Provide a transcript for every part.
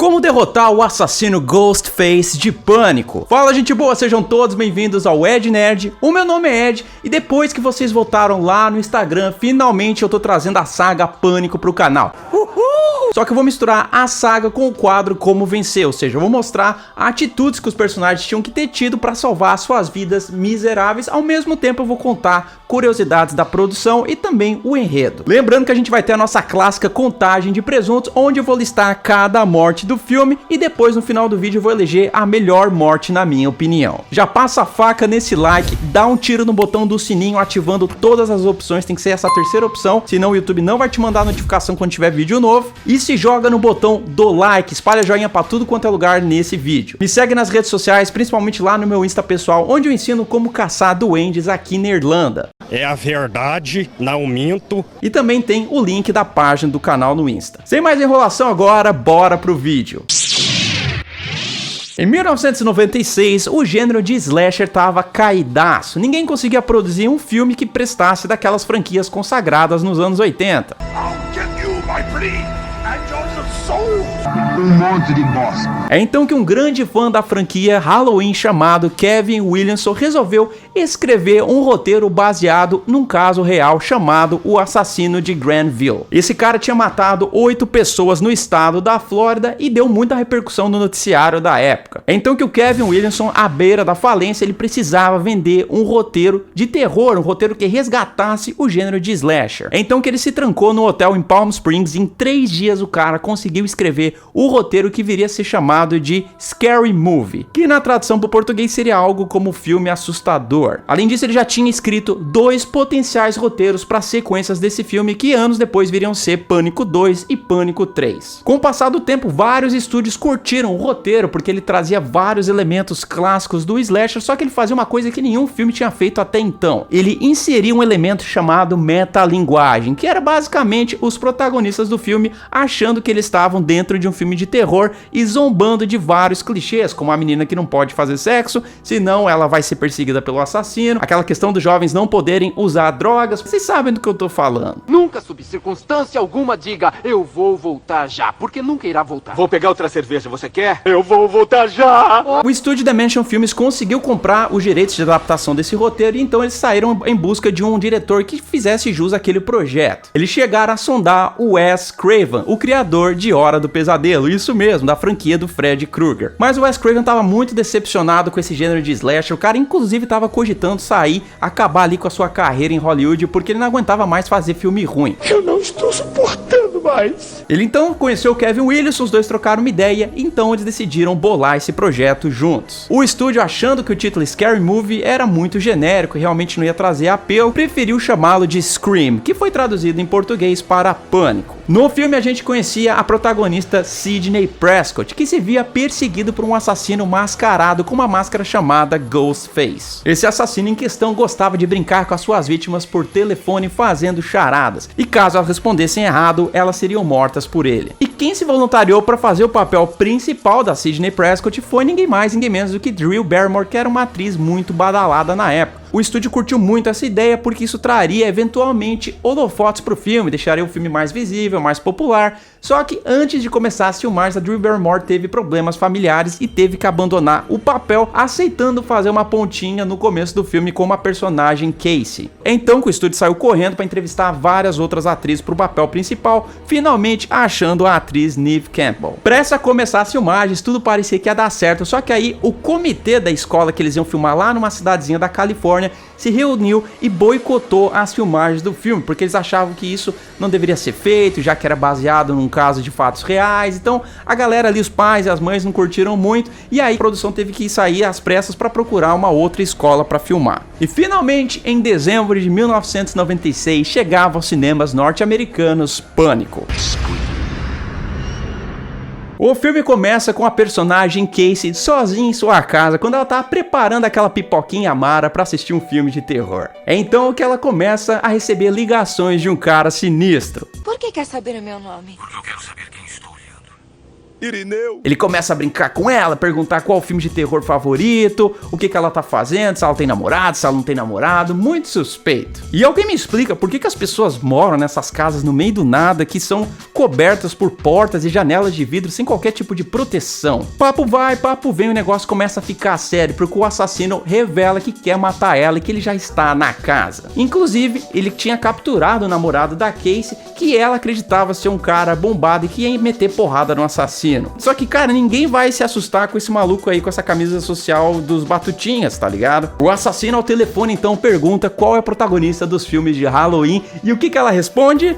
Como derrotar o assassino Ghostface de Pânico? Fala, gente boa, sejam todos bem-vindos ao Ed Nerd. O meu nome é Ed e depois que vocês votaram lá no Instagram, finalmente eu tô trazendo a saga Pânico pro canal. Só que eu vou misturar a saga com o quadro Como Vencer, ou seja, eu vou mostrar atitudes que os personagens tinham que ter tido para salvar suas vidas miseráveis. Ao mesmo tempo eu vou contar curiosidades da produção e também o enredo. Lembrando que a gente vai ter a nossa clássica contagem de presuntos, onde eu vou listar cada morte do filme e depois no final do vídeo eu vou eleger a melhor morte na minha opinião. Já passa a faca nesse like, dá um tiro no botão do sininho ativando todas as opções, tem que ser essa terceira opção, senão o YouTube não vai te mandar notificação quando tiver vídeo novo. E se joga no botão do like, espalha joinha pra tudo quanto é lugar nesse vídeo. Me segue nas redes sociais, principalmente lá no meu Insta pessoal, onde eu ensino como caçar duendes aqui na Irlanda. É a verdade, não minto. E também tem o link da página do canal no Insta. Sem mais enrolação agora, bora pro vídeo. Em 1996, o gênero de slasher tava caidaço. Ninguém conseguia produzir um filme que prestasse daquelas franquias consagradas nos anos 80. Um monte de bosta. É então que um grande fã da franquia Halloween chamado Kevin Williamson resolveu escrever um roteiro baseado num caso real chamado O Assassino de Granville. Esse cara tinha matado 8 pessoas no estado da Flórida e deu muita repercussão no noticiário da época. É então que o Kevin Williamson, à beira da falência, ele precisava vender um roteiro de terror, um roteiro que resgatasse o gênero de slasher. É então que ele se trancou no hotel em Palm Springs. Em 3 dias o cara conseguiu escrever o roteiro que viria a ser chamado de Scary Movie, que na tradução para o português seria algo como filme assustador. Além disso, ele já tinha escrito 2 potenciais roteiros para sequências desse filme que anos depois viriam ser Pânico 2 e Pânico 3. Com o passar do tempo, vários estúdios curtiram o roteiro porque ele trazia vários elementos clássicos do slasher, só que ele fazia uma coisa que nenhum filme tinha feito até então. Ele inseria um elemento chamado metalinguagem, que era basicamente os protagonistas do filme achando que eles estavam dentro de um filme de terror e zombando de vários clichês, como a menina que não pode fazer sexo, senão ela vai ser perseguida pelo assassino, aquela questão dos jovens não poderem usar drogas. Vocês sabem do que eu tô falando. Nunca, sob circunstância alguma, diga eu vou voltar já, porque nunca irá voltar. Vou pegar outra cerveja, você quer? Eu vou voltar já! O estúdio Dimension Films conseguiu comprar os direitos de adaptação desse roteiro e então eles saíram em busca de um diretor que fizesse jus àquele projeto. Eles chegaram a sondar o Wes Craven, o criador de Hora do Pesadelo, isso mesmo, da franquia do Freddy Krueger. Mas o Wes Craven tava muito decepcionado com esse gênero de slasher, o cara inclusive tava cogitando sair, acabar ali com a sua carreira em Hollywood, porque ele não aguentava mais fazer filme ruim. Eu não estou suportando mais. Ele então conheceu o Kevin Williamson, os dois trocaram uma ideia, então eles decidiram bolar esse projeto juntos. O estúdio, achando que o título Scary Movie era muito genérico e realmente não ia trazer apelo, preferiu chamá-lo de Scream, que foi traduzido em português para Pânico. No filme a gente conhecia a protagonista Sidney Prescott, que se via perseguido por um assassino mascarado com uma máscara chamada Ghostface. Esse assassino em questão gostava de brincar com as suas vítimas por telefone fazendo charadas, e caso elas respondessem errado, elas seriam mortas por ele. E quem se voluntariou para fazer o papel principal da Sidney Prescott foi ninguém mais, ninguém menos do que Drew Barrymore, que era uma atriz muito badalada na época. O estúdio curtiu muito essa ideia porque isso traria eventualmente holofotes pro filme, deixaria o filme mais visível, mais popular. Só que antes de começar as filmagens, a Drew Barrymore teve problemas familiares e teve que abandonar o papel, aceitando fazer uma pontinha no começo do filme com uma personagem Casey. Então que o estúdio saiu correndo para entrevistar várias outras atrizes pro papel principal, finalmente achando a atriz Neve Campbell. Prestes a começar as filmagens, tudo parecia que ia dar certo, só que aí o comitê da escola que eles iam filmar lá numa cidadezinha da Califórnia se reuniu e boicotou as filmagens do filme, porque eles achavam que isso não deveria ser feito, já que era baseado num caso de fatos reais. Então a galera ali, os pais e as mães não curtiram muito, e aí a produção teve que sair às pressas para procurar uma outra escola para filmar. E finalmente, em dezembro de 1996, chegava aos cinemas norte-americanos Pânico. O filme começa com a personagem Casey sozinha em sua casa, quando ela tá preparando aquela pipoquinha amara para assistir um filme de terror. É então que ela começa a receber ligações de um cara sinistro. Por que quer saber o meu nome? Porque eu quero saber quem estou olhando. Irineu. Ele começa a brincar com ela, perguntar qual o filme de terror favorito, o que ela tá fazendo, se ela tem namorado, se ela não tem namorado, muito suspeito. E alguém me explica por que as pessoas moram nessas casas no meio do nada, que são cobertas por portas e janelas de vidro sem qualquer tipo de proteção. Papo vai, papo vem, o negócio começa a ficar sério, porque o assassino revela que quer matar ela e que ele já está na casa. Inclusive, ele tinha capturado o namorado da Casey, que ela acreditava ser um cara bombado e que ia meter porrada no assassino. Só que, cara, ninguém vai se assustar com esse maluco aí com essa camisa social dos Batutinhas, tá ligado? O assassino ao telefone então pergunta qual é o protagonista dos filmes de Halloween e o que ela responde?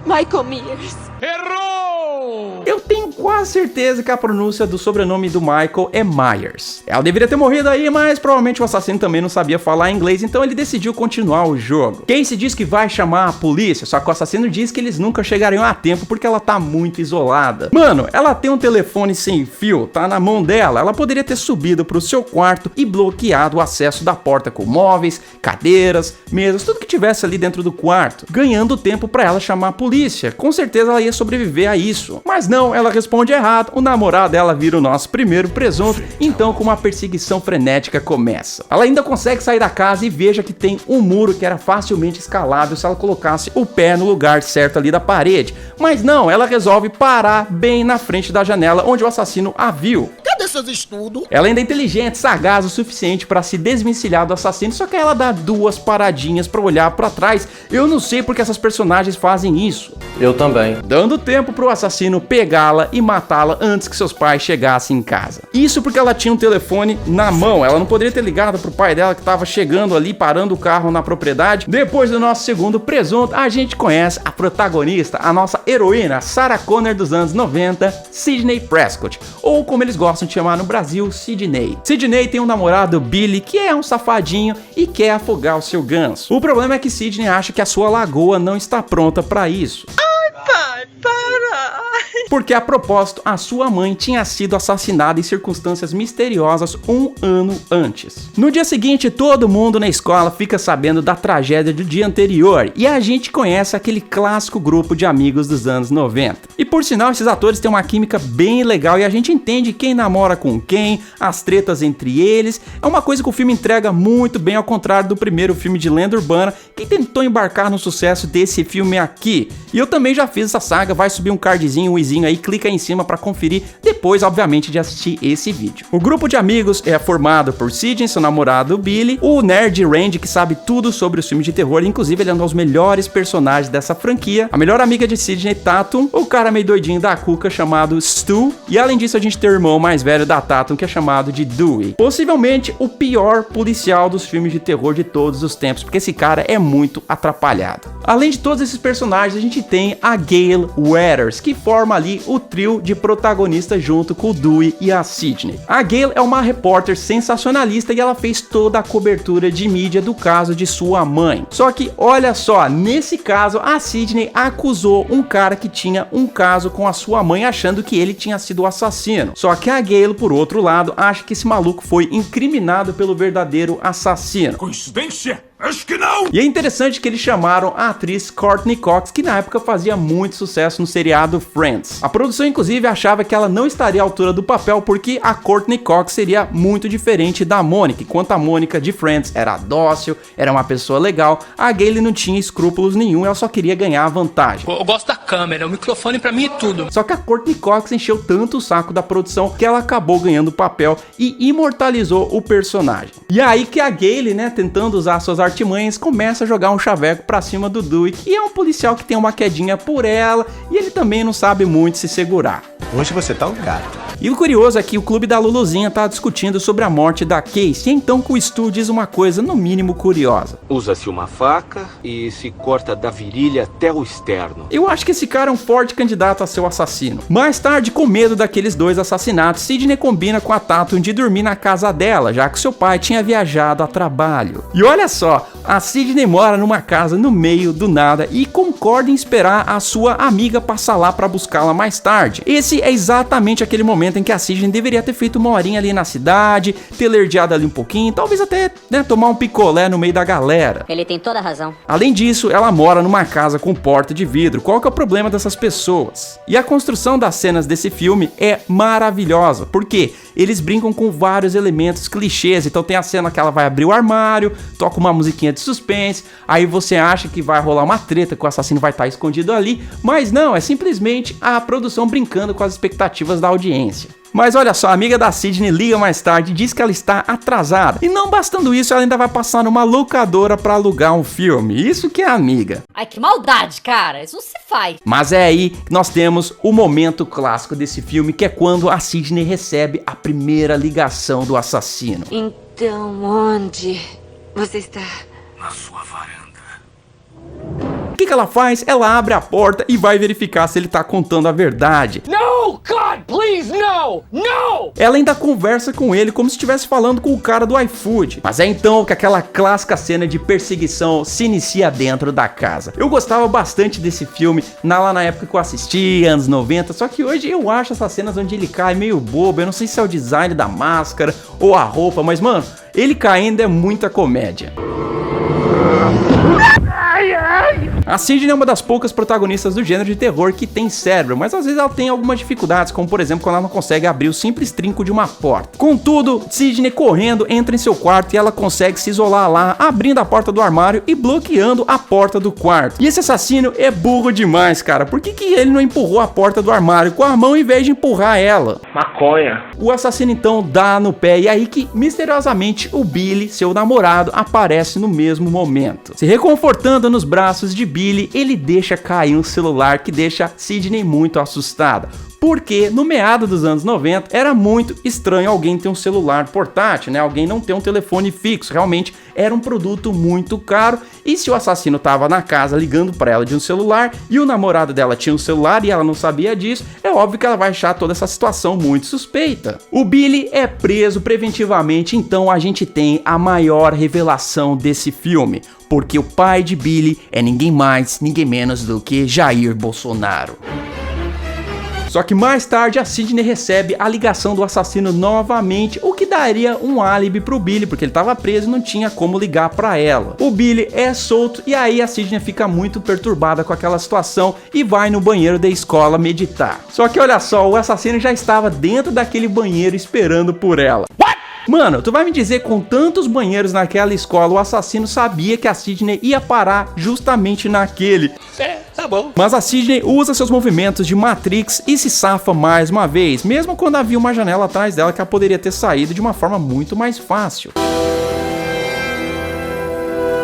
Michael Myers. Errou! Eu tenho quase certeza que a pronúncia do sobrenome do Michael é Myers. Ela deveria ter morrido aí, mas provavelmente o assassino também não sabia falar inglês, então ele decidiu continuar o jogo. Casey diz que vai chamar a polícia, só que o assassino diz que eles nunca chegariam a tempo porque ela tá muito isolada. Mano, ela tem um telefone sem fio, tá na mão dela, ela poderia ter subido pro seu quarto e bloqueado o acesso da porta com móveis, cadeiras, mesas, tudo que tivesse ali dentro do quarto, ganhando tempo pra ela chamar a polícia. Com certeza ela ia sobreviver a isso. Mas não, ela responde errado, o namorado dela vira o nosso primeiro presunto, então com uma perseguição frenética começa. Ela ainda consegue sair da casa e veja que tem um muro que era facilmente escalável se ela colocasse o pé no lugar certo ali da parede. Mas não, ela resolve parar bem na frente da janela onde o assassino a viu. Cadê seus estudos? Ela ainda é inteligente, sagaz o suficiente para se desvencilhar do assassino, só que ela dá duas paradinhas para olhar para trás. Eu não sei porque essas personagens fazem isso. Eu também. Dando tempo pro assassino pegá-la e matá-la antes que seus pais chegassem em casa. Isso porque ela tinha um telefone na mão, ela não poderia ter ligado pro pai dela que tava chegando ali, parando o carro na propriedade. Depois do nosso segundo presunto, a gente conhece a protagonista, a nossa heroína, Sarah Connor dos anos 90, Sidney Prescott, ou como eles gostam de chamar no Brasil, Sidney. Sidney tem um namorado, Billy, que é um safadinho e quer afogar o seu ganso. O problema é que Sidney acha que a sua lagoa não está pronta para isso. Pai, para! Porque a propósito, a sua mãe tinha sido assassinada em circunstâncias misteriosas um ano antes. No dia seguinte, todo mundo na escola fica sabendo da tragédia do dia anterior e a gente conhece aquele clássico grupo de amigos dos anos 90. E por sinal, esses atores têm uma química bem legal e a gente entende quem namora com quem, as tretas entre eles. É uma coisa que o filme entrega muito bem, ao contrário do primeiro filme de lenda urbana, que tentou embarcar no sucesso desse filme aqui. E eu também já fiz essa saga, vai subir um cardzinho, um izinho aí, clica aí em cima pra conferir depois, obviamente, de assistir esse vídeo. O grupo de amigos é formado por Sidney, seu namorado Billy, o nerd Randy, que sabe tudo sobre os filmes de terror, inclusive ele é um dos melhores personagens dessa franquia, a melhor amiga de Sidney, Tatum, o cara meio doidinho da Cuca chamado Stu, e além disso a gente tem o irmão mais velho da Tatum, que é chamado de Dewey. Possivelmente o pior policial dos filmes de terror de todos os tempos, porque esse cara é muito atrapalhado. Além de todos esses personagens, a gente tem a Gale Weathers, que forma ali o trio de protagonistas junto com o Dewey e a Sidney. A Gale é uma repórter sensacionalista e ela fez toda a cobertura de mídia do caso de sua mãe. Só que, olha só, nesse caso, a Sidney acusou um cara que tinha um caso com a sua mãe, achando que ele tinha sido o assassino. Só que a Gale, por outro lado, acha que esse maluco foi incriminado pelo verdadeiro assassino. Coincidência? Acho que não! E é interessante que eles chamaram a atriz Courtney Cox, que na época fazia muito sucesso no seriado Friends. A produção, inclusive, achava que ela não estaria à altura do papel porque a Courtney Cox seria muito diferente da Mônica. Enquanto a Mônica de Friends era dócil, era uma pessoa legal, a Gale não tinha escrúpulos nenhum, ela só queria ganhar a vantagem. Eu gosto da câmera, o microfone pra mim é tudo. Só que a Courtney Cox encheu tanto o saco da produção que ela acabou ganhando o papel e imortalizou o personagem. E aí que a Gale, né, tentando usar suas artimanhas, começa a jogar um chaveco pra cima do Dewey, que é um policial que tem uma quedinha por ela e ele também não sabe muito se segurar. Hoje você tá um gato. E o curioso é que o clube da Luluzinha tá discutindo sobre a morte da Casey, então o Stu diz uma coisa no mínimo curiosa. Usa-se uma faca e se corta da virilha até o externo. Eu acho que esse cara é um forte candidato a ser o assassino. Mais tarde, com medo daqueles dois assassinatos, Sidney combina com a Tatum de dormir na casa dela, já que seu pai tinha viajado a trabalho. E olha só, a Sidney mora numa casa no meio do nada e concorda em esperar a sua amiga passar lá pra buscá-la mais tarde. Esse é exatamente aquele momento momento em que a Sidney deveria ter feito uma horinha ali na cidade, ter lerdeado ali um pouquinho, talvez até, né, tomar um picolé no meio da galera. Ele tem toda a razão. Além disso, ela mora numa casa com porta de vidro. Qual que é o problema dessas pessoas? E a construção das cenas desse filme é maravilhosa, porque eles brincam com vários elementos clichês. Então tem a cena que ela vai abrir o armário, toca uma musiquinha de suspense, aí você acha que vai rolar uma treta, que o assassino vai estar escondido ali, mas não, é simplesmente a produção brincando com as expectativas da audiência. Mas olha só, a amiga da Sidney liga mais tarde e diz que ela está atrasada. E não bastando isso, ela ainda vai passar numa locadora pra alugar um filme. Isso que é amiga. Ai, que maldade, cara. Isso não se faz. Mas é aí que nós temos o momento clássico desse filme, que é quando a Sidney recebe a primeira ligação do assassino. Então, onde você está? Na sua varanda. O que ela faz? Ela abre a porta e vai verificar se ele tá contando a verdade. No, God, please, no! No! Ela ainda conversa com ele como se estivesse falando com o cara do iFood. Mas é então que aquela clássica cena de perseguição se inicia dentro da casa. Eu gostava bastante desse filme lá na época que eu assisti, anos 90, só que hoje eu acho essas cenas onde ele cai meio bobo. Eu não sei se é o design da máscara ou a roupa, mas mano, ele caindo é muita comédia. A Sidney é uma das poucas protagonistas do gênero de terror que tem cérebro, mas às vezes ela tem algumas dificuldades, como por exemplo quando ela não consegue abrir o simples trinco de uma porta. Contudo, Sidney correndo entra em seu quarto e ela consegue se isolar lá, abrindo a porta do armário e bloqueando a porta do quarto. E esse assassino é burro demais, cara. Por que ele não empurrou a porta do armário com a mão em vez de empurrar ela? Maconha. O assassino então dá no pé e é aí que misteriosamente o Billy, seu namorado, aparece no mesmo momento. Se reconfortando nos braços de Billy, ele deixa cair um celular que deixa Sidney muito assustada. Porque no meado dos anos 90 era muito estranho alguém ter um celular portátil, né? Alguém não ter um telefone fixo. Realmente era um produto muito caro. E se o assassino tava na casa ligando para ela de um celular e o namorado dela tinha um celular e ela não sabia disso, é óbvio que ela vai achar toda essa situação muito suspeita. O Billy é preso preventivamente, então a gente tem a maior revelação desse filme. Porque o pai de Billy é ninguém mais, ninguém menos do que Jair Bolsonaro. Só que mais tarde a Sidney recebe a ligação do assassino novamente, o que daria um álibi pro Billy, porque ele estava preso e não tinha como ligar para ela. O Billy é solto e aí a Sidney fica muito perturbada com aquela situação e vai no banheiro da escola meditar. Só que olha só, o assassino já estava dentro daquele banheiro esperando por ela. Mano, tu vai me dizer, com tantos banheiros naquela escola, o assassino sabia que a Sidney ia parar justamente naquele. Tá bom. Mas a Sidney usa seus movimentos de Matrix e se safa mais uma vez, mesmo quando havia uma janela atrás dela que ela poderia ter saído de uma forma muito mais fácil.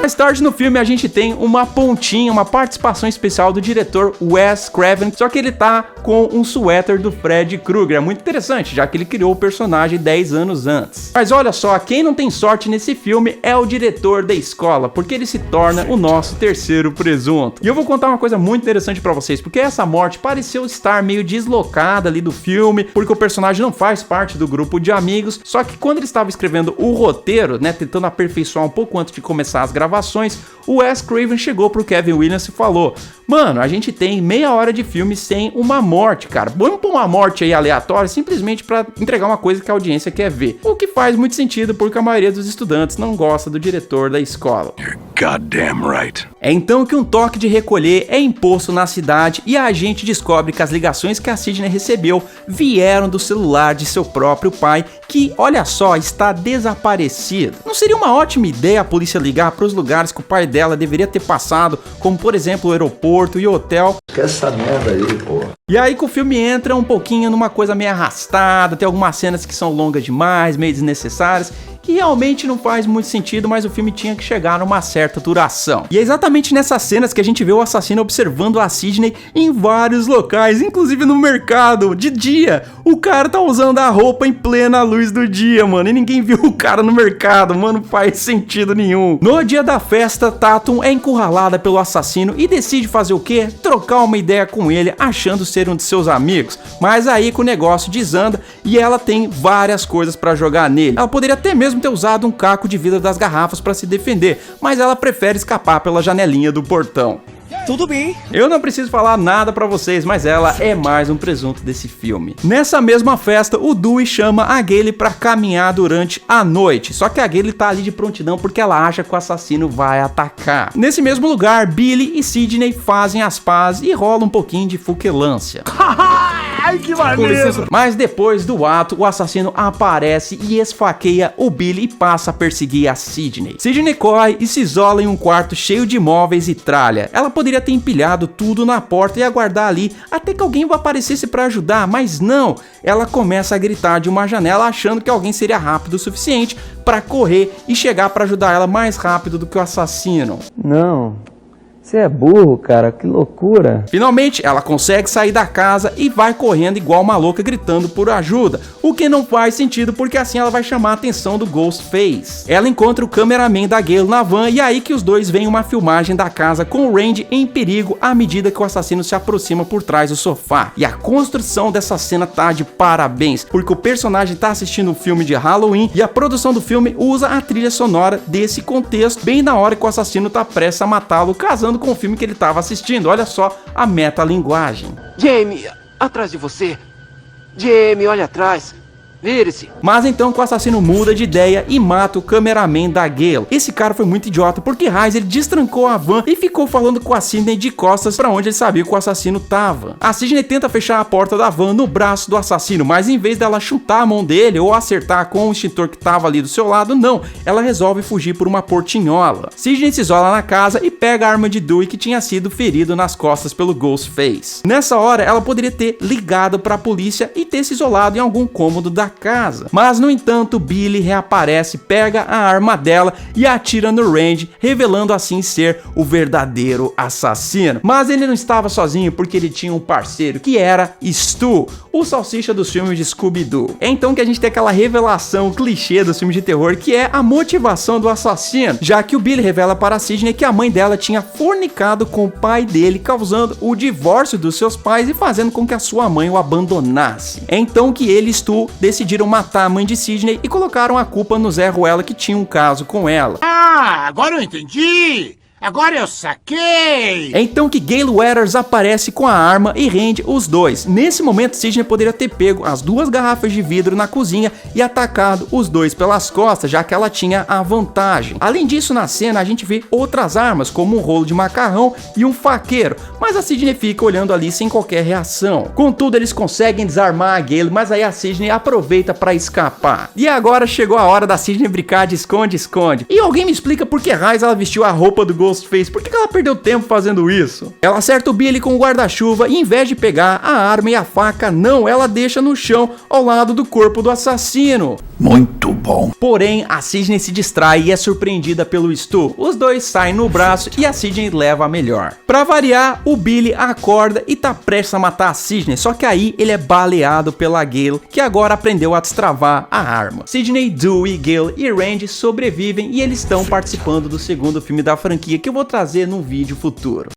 Mais tarde no filme a gente tem uma pontinha, uma participação especial do diretor Wes Craven, só que ele tá com um suéter do Freddy Krueger. É muito interessante, já que ele criou o personagem 10 anos antes. Mas olha só, quem não tem sorte nesse filme é o diretor da escola, porque ele se torna o nosso terceiro presunto. E eu vou contar uma coisa muito interessante pra vocês, porque essa morte pareceu estar meio deslocada ali do filme, porque o personagem não faz parte do grupo de amigos, só que quando ele estava escrevendo o roteiro, né, tentando aperfeiçoar um pouco antes de começar as gravações, o Wes Craven chegou pro Kevin Williams e falou: mano, a gente tem meia hora de filme sem uma morte, cara. Vamos pôr uma morte aí aleatória simplesmente pra entregar uma coisa que a audiência quer ver. O que faz muito sentido porque a maioria dos estudantes não gosta do diretor da escola. You're goddamn right. É então que um toque de recolher é imposto na cidade e a gente descobre que as ligações que a Sidney recebeu vieram do celular de seu próprio pai, que, olha só, está desaparecido. Não seria uma ótima ideia a polícia ligar para os lugares que o pai dela deveria ter passado, como por exemplo o aeroporto e o hotel? Que essa merda aí, pô. E aí que o filme entra um pouquinho numa coisa meio arrastada, tem algumas cenas que são longas demais, meio desnecessárias, que realmente não faz muito sentido, mas o filme tinha que chegar numa certa duração. E é exatamente nessas cenas que a gente vê o assassino observando a Sidney em vários locais, inclusive no mercado, de dia. O cara tá usando a roupa em plena luz do dia, mano, e ninguém viu o cara no mercado, mano, não faz sentido nenhum. No dia da festa, Tatum é encurralada pelo assassino e decide fazer o quê? Trocar uma ideia com ele, achando ser um de seus amigos. Mas aí que o negócio desanda e ela tem várias coisas pra jogar nele. Ela poderia até mesmo ter usado um caco de vidro das garrafas pra se defender, mas ela prefere escapar pela janelinha do portão. Tudo bem. Eu não preciso falar nada pra vocês, mas ela é mais um presunto desse filme. Nessa mesma festa, o Dewey chama a Gale pra caminhar durante a noite. Só que a Gale tá ali de prontidão porque ela acha que o assassino vai atacar. Nesse mesmo lugar, Billy e Sidney fazem as pazes e rola um pouquinho de fuquelância. Ai, que maneiro! Mas depois do ato, o assassino aparece e esfaqueia o Billy e passa a perseguir a Sidney. Sidney corre e se isola em um quarto cheio de móveis e tralha. Ela poderia ter empilhado tudo na porta e aguardar ali até que alguém aparecesse para ajudar, mas não. Ela começa a gritar de uma janela achando que alguém seria rápido o suficiente para correr e chegar para ajudar ela mais rápido do que o assassino. Não. Você é burro, cara, que loucura. Finalmente, ela consegue sair da casa e vai correndo igual uma louca gritando por ajuda, o que não faz sentido porque assim ela vai chamar a atenção do Ghostface. Ela encontra o cameraman da Gale na van e é aí que os dois veem uma filmagem da casa com o Randy em perigo à medida que o assassino se aproxima por trás do sofá. E a construção dessa cena tá de parabéns, porque o personagem tá assistindo um filme de Halloween e a produção do filme usa a trilha sonora desse contexto bem na hora que o assassino tá prestes a matá-lo, casando com o filme que ele estava assistindo. Olha só a metalinguagem. Jamie, atrás de você. Jamie, olha atrás. Vire-se. Mas então que o assassino muda de ideia e mata o cameraman da Gale. Esse cara foi muito idiota porque Raiz ele destrancou a van e ficou falando com a Sidney de costas pra onde ele sabia que o assassino tava. A Sidney tenta fechar a porta da van no braço do assassino, mas em vez dela chutar a mão dele ou acertar com o extintor que tava ali do seu lado, não. Ela resolve fugir por uma portinhola. Sidney se isola na casa e pega a arma de Dewey que tinha sido ferido nas costas pelo Ghostface. Nessa hora, ela poderia ter ligado pra polícia e ter se isolado em algum cômodo da casa. Mas, no entanto, Billy reaparece, pega a arma dela e atira no Randy, revelando assim ser o verdadeiro assassino. Mas ele não estava sozinho porque ele tinha um parceiro, que era Stu, o salsicha dos filmes de Scooby-Doo. É então que a gente tem aquela revelação clichê dos filmes de terror, que é a motivação do assassino, já que o Billy revela para a Sidney que a mãe dela tinha fornicado com o pai dele, causando o divórcio dos seus pais e fazendo com que a sua mãe o abandonasse. É então que ele e Stu decidiram matar a mãe de Sidney e colocaram a culpa no Zé Ruela, que tinha um caso com ela. Ah, agora eu entendi! Agora eu saquei! É então que Gale Weathers aparece com a arma e rende os dois. Nesse momento, Sidney poderia ter pego as duas garrafas de vidro na cozinha e atacado os dois pelas costas, já que ela tinha a vantagem. Além disso, na cena, a gente vê outras armas, como um rolo de macarrão e um faqueiro, mas a Sidney fica olhando ali sem qualquer reação. Contudo, eles conseguem desarmar a Gale, mas aí a Sidney aproveita para escapar. E agora chegou a hora da Sidney brincar de esconde-esconde. E alguém me explica por que raios ela vestiu a roupa do Ghostface? Por que ela perdeu tempo fazendo isso? Ela acerta o Billy com o guarda-chuva e, em vez de pegar a arma e a faca, não, ela deixa no chão ao lado do corpo do assassino. Muito bom. Porém, a Sidney se distrai e é surpreendida pelo Stu. Os dois saem no braço e a Sidney leva a melhor. Pra variar, o Billy acorda e tá prestes a matar a Sidney, só que aí ele é baleado pela Gale, que agora aprendeu a destravar a arma. Sidney, Dewey, Gale e Randy sobrevivem e eles estão participando do segundo filme da franquia, que eu vou trazer num vídeo futuro.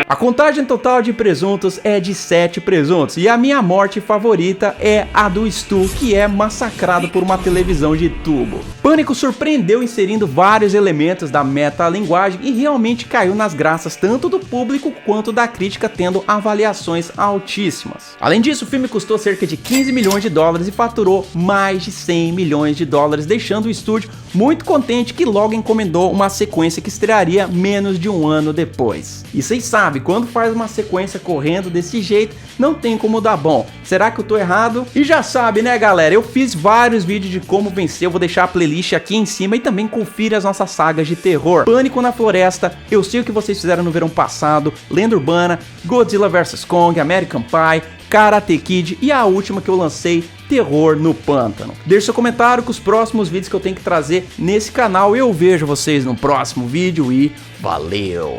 A contagem total de presuntos é de 7 presuntos e a minha morte favorita é a do Stu, que é massacrado por uma televisão de tubo. Pânico surpreendeu inserindo vários elementos da metalinguagem e realmente caiu nas graças tanto do público quanto da crítica, tendo avaliações altíssimas. Além disso, o filme custou cerca de 15 milhões de dólares e faturou mais de 100 milhões de dólares, deixando o estúdio muito contente, que logo encomendou uma sequência que estrearia menos de um ano depois. E vocês sabem, quando faz uma sequência correndo desse jeito, não tem como dar bom. Será que eu tô errado? E já sabe, né, galera? Eu fiz vários vídeos de como vencer, eu vou deixar a playlist aqui em cima e também confira as nossas sagas de terror. Pânico na Floresta, Eu Sei o que Vocês Fizeram no Verão Passado, Lenda Urbana, Godzilla vs Kong, American Pie, Karate Kid e a última que eu lancei, Terror no Pântano. Deixe seu comentário com os próximos vídeos que eu tenho que trazer nesse canal. Eu vejo vocês no próximo vídeo e valeu!